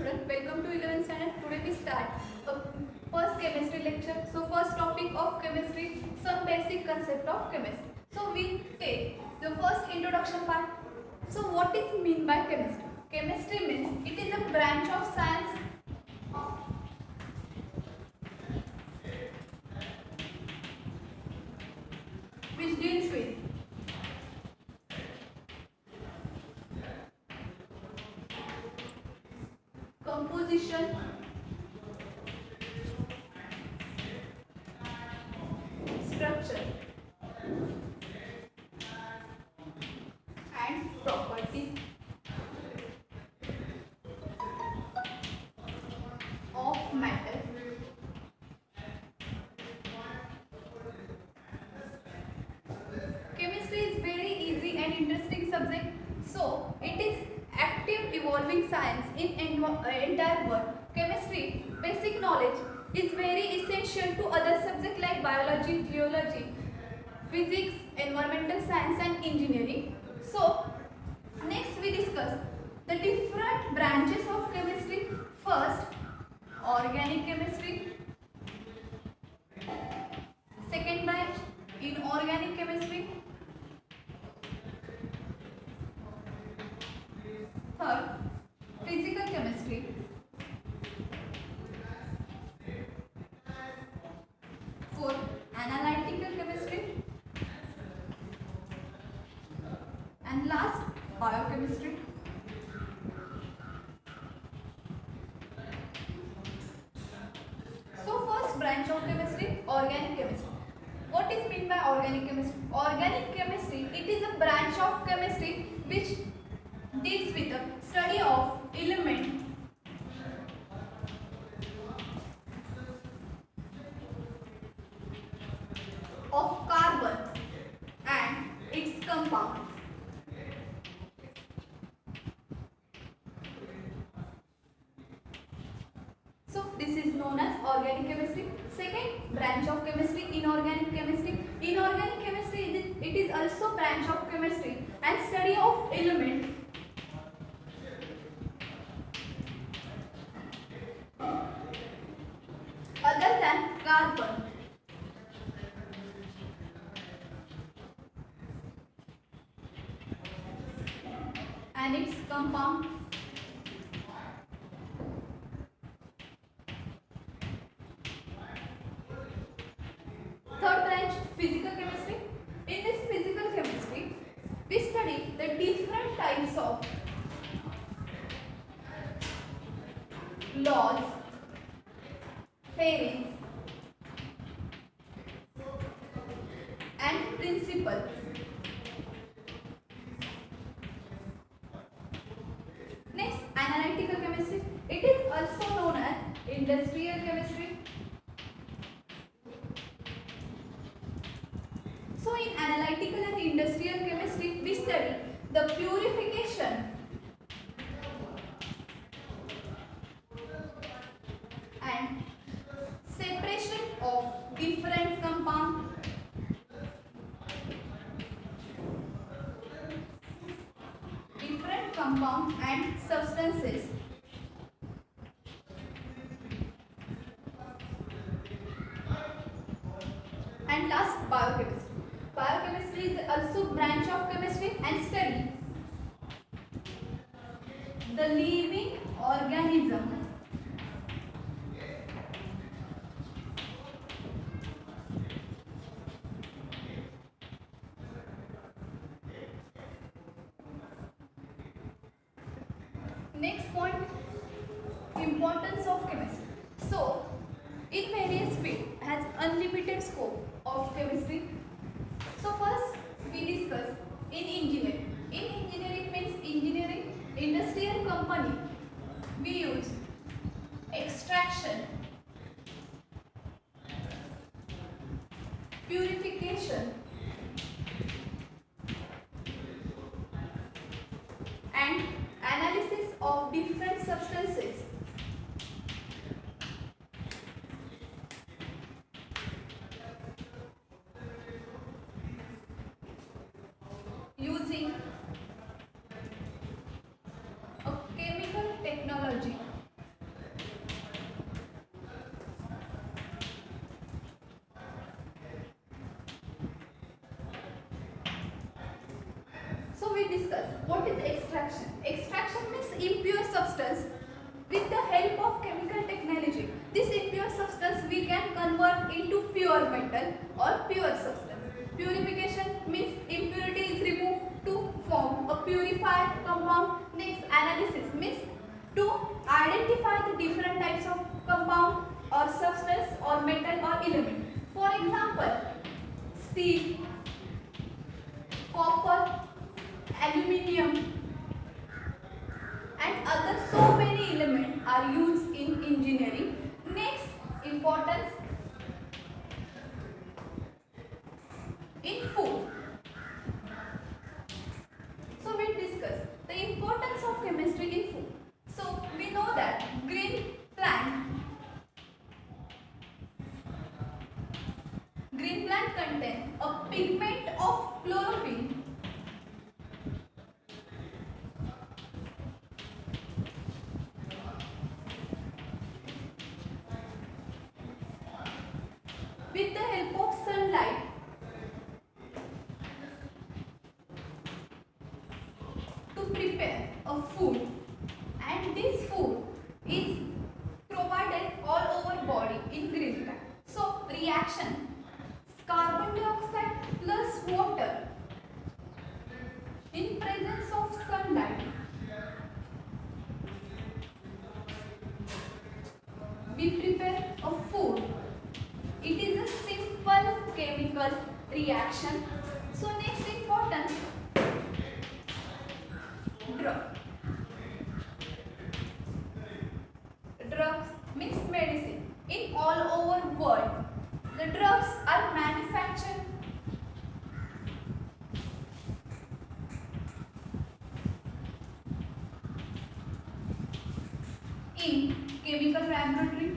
children, welcome to 11th standard. Today we start first chemistry lecture. So first topic of chemistry, some basic concept of chemistry. So we take the first introduction part. So what is mean by chemistry? Chemistry means it is a branch of science which deals with composition, structure and properties of matter. Chemistry is very easy and interesting subject. So it is active evolving science in entire world. Chemistry basic knowledge is very essential to other subjects like biology, geology, physics, environmental science and engineering. So next we discuss the different branches of chemistry. First, organic chemistry. Second branch, inorganic chemistry. Third, physical chemistry. Fourth, analytical chemistry. And last, biochemistry. So first branch of chemistry, organic chemistry. What is meant by organic chemistry? Organic chemistry, it is a branch of chemistry which deals with the study of element of carbon and its compound. So this is known as organic chemistry. Second branch of chemistry, inorganic chemistry. Inorganic chemistry, it is also branch of chemistry and study of element other than carbon and its compound. Third branch, physical chemistry. In this physical chemistry, we study the different types of laws, theories and principles. Next, analytical chemistry. It is also known as industrial chemistry. So in analytical and industrial chemistry, we study the purification and separation of different compounds and substances. And last, biochemistry. Biochemistry is also branch of chemistry and study the living organism Next point, importance of chemistry. So, in various fields has unlimited scope of chemistry. So first we discuss in engineering. In engineering means engineering industrial company. We use extraction, purification and analysis of different substances using a chemical technology discuss what is extraction. Extraction means impure substance. With the help of chemical technology, this impure substance we can convert into pure metal or pure substance. Purification means impurity is removed to form a purified compound. Next, analysis means to identify the different types of compound or substance or metal or element. For example, steel, copper, aluminium and other so many elements are used in engineering. Next, importance in food. So we discuss the importance of chemistry in food. So we know that green plant contains a pigment of chlorophyll with the help of sunlight to prepare a food, and this food is provided all over body in green plant. So reaction carbon dioxide plus water in presence of sunlight we prepare a food. It is a simple chemical reaction. So next importance, drug. Drugs means medicine. In all over world, the drugs are manufactured in chemical laboratory.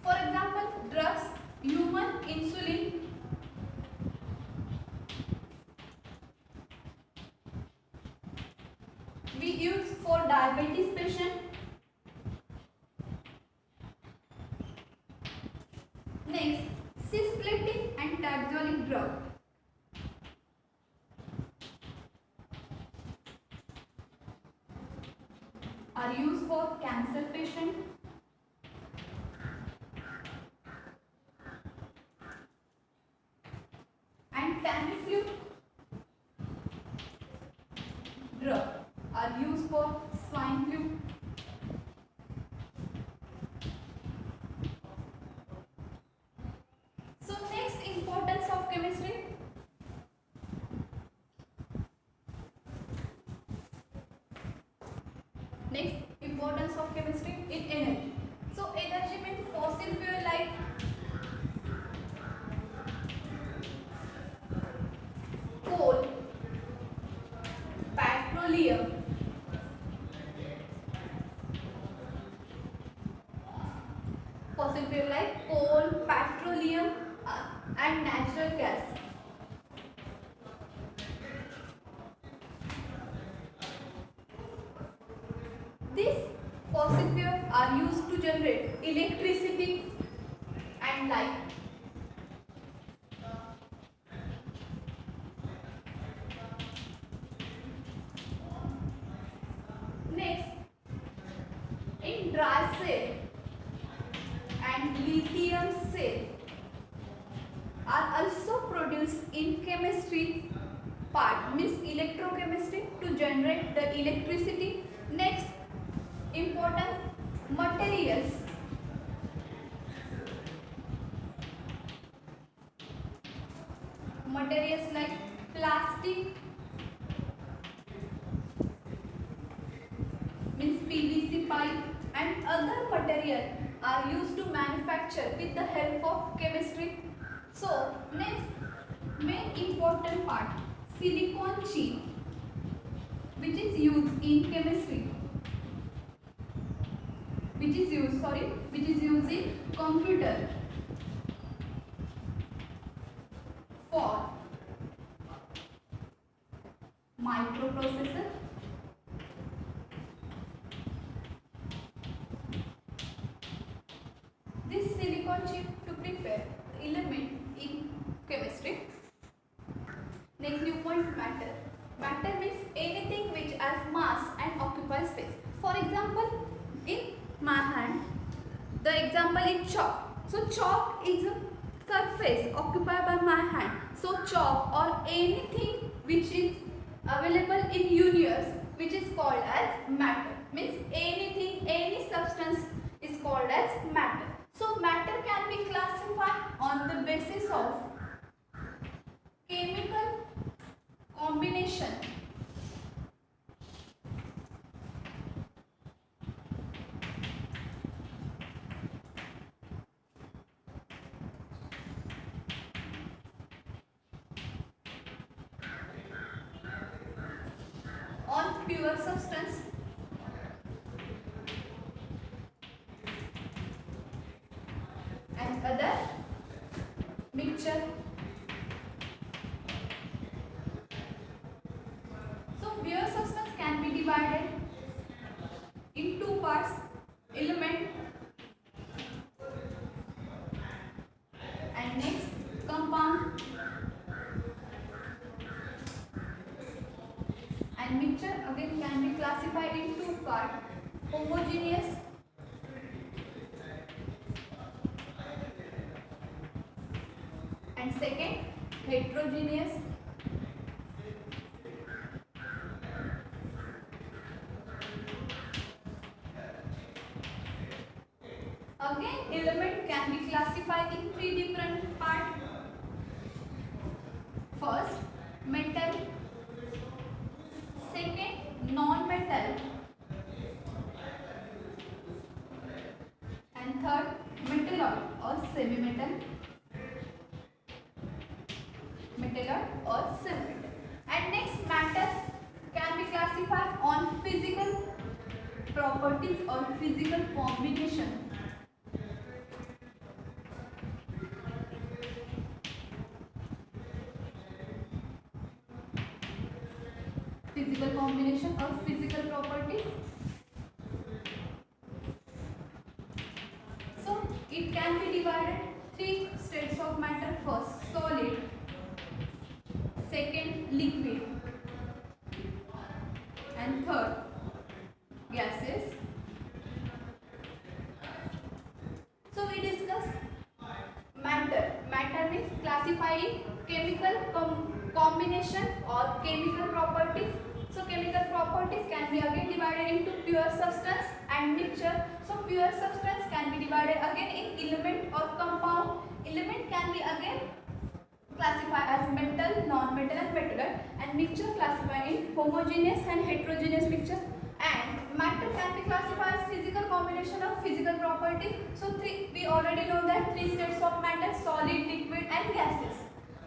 For example, drugs, human insulin, we use for diabetes patient. Next, cisplatin and tazolic drug. Are used for cancer patient. And Tamiflu drug are used for swine flu. So next, importance of chemistry. Next, importance of chemistry in energy. So energy means fossil fuel like coal, petroleum, fossil fuel like coal, petroleum and natural gas. These fossil fuels are used to generate electricity and light. Next, in dry cell and lithium cell are also produced in chemistry part, means electrochemistry, to generate the electricity. Next, important materials. Materials like plastic, means PVC pipe and other material are used to manufacture with the help of chemistry. So next, main important part, silicon chip, which is used in chemistry, which is used in computer for microprocessor. This silicon chip to prepare element Next new point, matter. Matter means anything which has mass and occupies space. For example, in my hand, the example is chalk. So chalk is a surface occupied by my hand. So chalk or anything which is available in universe which is called as matter. Means anything, any substance is called as matter. So matter can be classified on the basis of chemical combination, on pure substance, and other mixture. So pure substance can be divided in two parts: element and next compound. And mixture again can be classified in two parts: homogeneous and second heterogeneous. Again, element can be classified in three different parts. First, metal. Second, non-metal. And third, metalloid or semi-metal. Metalloid or semi-metal. And next, matter can be classified on physical properties or physical combination. Physical combination or physical properties. So it can be divided three states of matter. First, solid. Second, liquid. And third, gases. So we discuss matter. Matter means classifying chemical combination or chemical properties. So chemical properties can be again divided into pure substance and mixture. So pure substance can be divided again in element or compound. Element can be again classified as metal, non-metal and metalloid, and mixture classified in homogeneous and heterogeneous mixture. And matter can be classified as physical combination of physical properties. So we already know that three states of matter: solid, liquid and gases.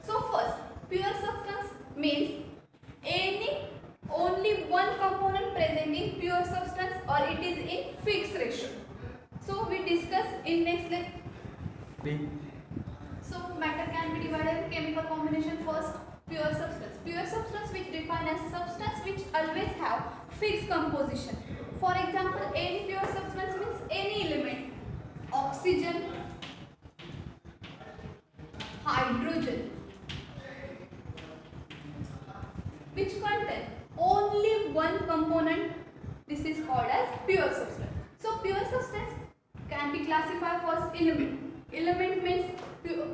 So first, pure substance means only one component present in pure substance or it is in fixed ratio. So we discuss in next lecture. So matter can be divided in chemical combination. First, pure substance. Pure substance which defined as substance which always have fixed composition. For example, any pure substance means any element: oxygen, hydrogen, which contain only one component. This is called as pure substance. So pure substance can be classified first element. Element means pure,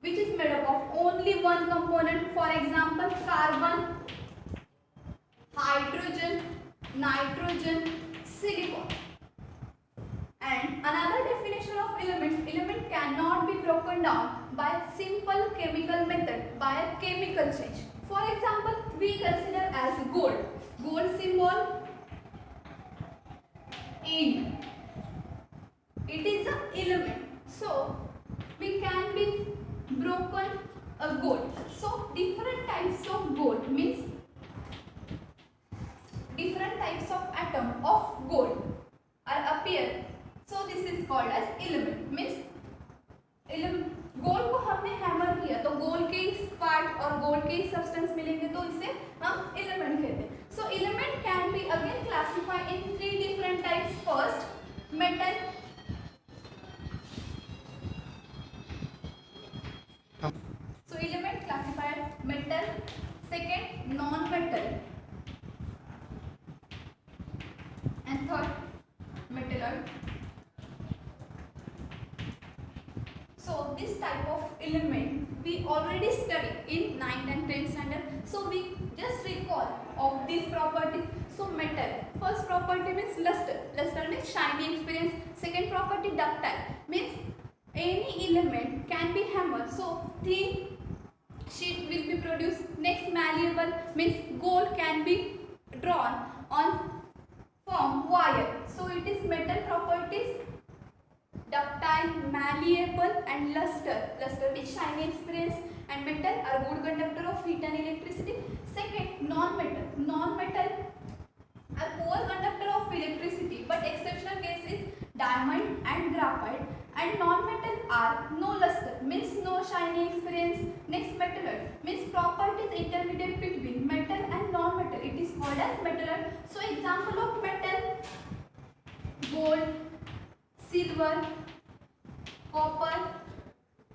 which is made up of only one component. For example, carbon, hydrogen, nitrogen, silicon. And another definition of element: element cannot be broken down by simple chemical method, by a chemical change. For example, we consider as gold. Gold symbol In. It is an element. So we can be broken a gold. So different types of gold means different types of atom of gold are appear. So this is called as element. Means gold को हमने hammer किया तो gold के इस part और gold के इस substance मिलेंगे तो इसे हम एलिमेंट कहते हैं. सो element can be again classified in three different types. First metal. So element classified as metal. second non-metal, and third metalloid. So this type of element we already studied in 9th and 10th standard. So we just recall of these properties. So metal, first property means luster. Luster means shiny appearance. Second property ductile, means any element can be hammered. So thin sheet will be produced. Next malleable, means gold can be drawn on form wire. So it is metal properties: ductile, malleable and luster. Luster means shiny appearance, and metal are good conductor of heat and electricity. Second, non-metal. Non-metal are poor conductor of electricity, but exceptional case is diamond and graphite. And non-metal are no luster, means no shiny appearance. Next, metalloid, means properties intermediate between metal and non-metal. It is called as metalloid. So example of metal: gold, silver, copper.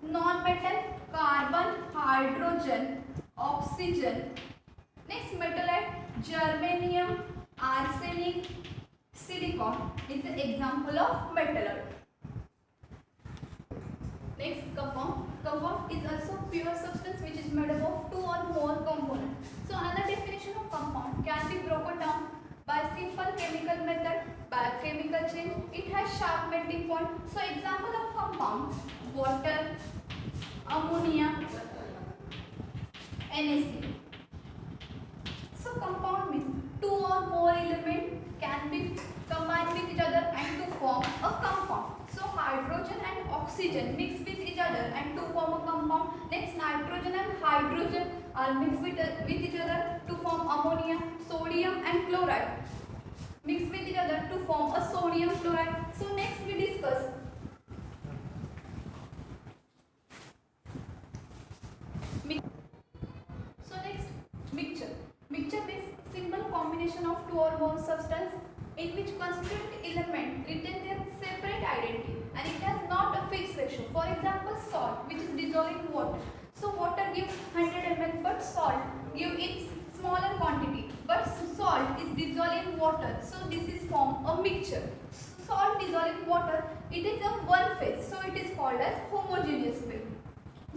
Non-metal: carbon, hydrogen, oxygen. Next, metalloid: germanium, arsenic, silicon is an example of metalloid. Next, compound. Compound is also pure substance which is made up of two or more components. So another definition of compound can be broken down by simple chemical method, by chemical change. It has sharp melting point. So example of compound: water, ammonia, NaCl. So compound means two or more elements can be combined with each other and to form a compound. So hydrogen and oxygen mix with each other and to form a compound. Next, nitrogen and hydrogen are mixed with each other to form ammonia. Sodium and chloride mix with each other to form a sodium chloride. So next we discuss mixture. Mixture means simple combination of two or more substance in which constituent element retain their separate identity and it has not a fixed ratio. For example, salt, which is dissolved in water. So water gives 100 ml, but salt gives in smaller quantity. But salt is dissolved in water, so this is form a mixture. Salt dissolved in water, it is a one phase, so it is called as homogeneous phase.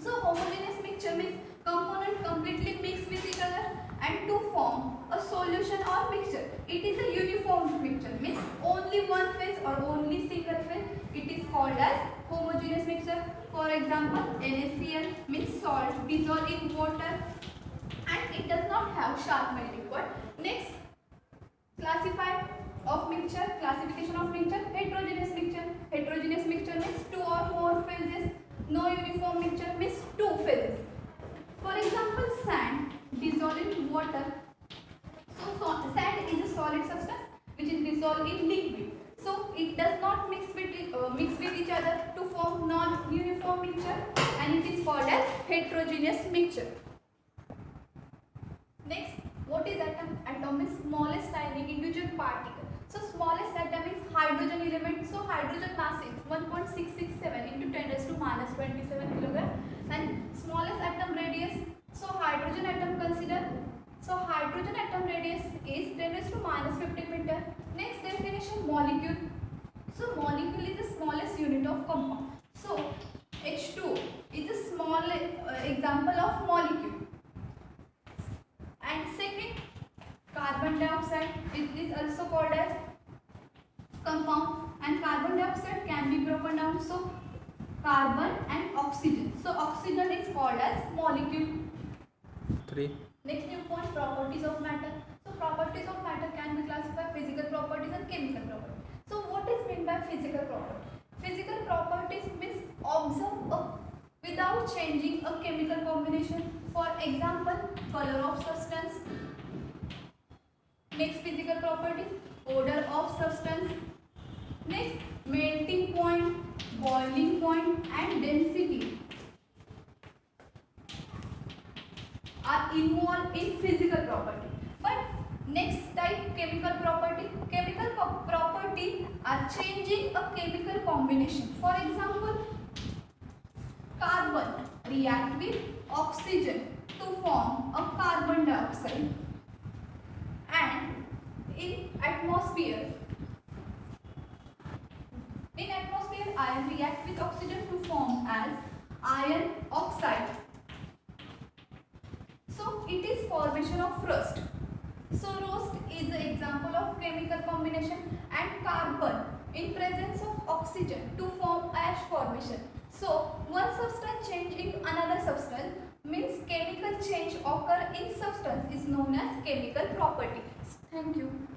So homogeneous mixture means component completely mixed with each other and to form a solution or mixture. It is a uniform mixture, means only one phase or only single phase. It is called as homogeneous mixture. For example, NaCl means salt dissolved in water and it does not have sharp melting point. Next, classification of mixture: heterogeneous mixture. Heterogeneous mixture means two or more phases. No uniform mixture means two phases. For example, sand dissolved in water. So sand is a solid substance which is dissolved in liquid. So it does not mix with each other to form non-uniform mixture and it is called as heterogeneous mixture. Next, what is atom? Atom is smallest tiny individual particle. So smallest atom is hydrogen element. So hydrogen mass is 1.667 into 10 raised to minus 27 kilogram. And smallest atom radius. So hydrogen atom consider. So hydrogen atom radius is 10 raised to minus 50 meter. Next definition: molecule. So molecule is the smallest unit of compound. So H2 is a small example of molecule. And second, carbon dioxide, it is also called as compound, and carbon dioxide can be broken down. So carbon and oxygen. So oxygen is called as molecule. 3. Next new point: properties of matter. So properties of matter can be classified physical properties and chemical properties. So what is meant by physical property? Physical properties means observe without changing a chemical combination. For example, color of substance. Next physical property: odor of substance. Next, melting point, boiling point and density are involved in physical property. But next type, chemical property. Chemical property are changing a chemical combination. For example, carbon react with oxygen to form a carbon dioxide, and in atmosphere iron react with oxygen to form as iron oxide. So it is formation of rust. So rust is an example of chemical combination and carbon in presence of oxygen to form ash formation. So one substance change into another substance means chemical change occur in substance is known as chemical property. Thank you.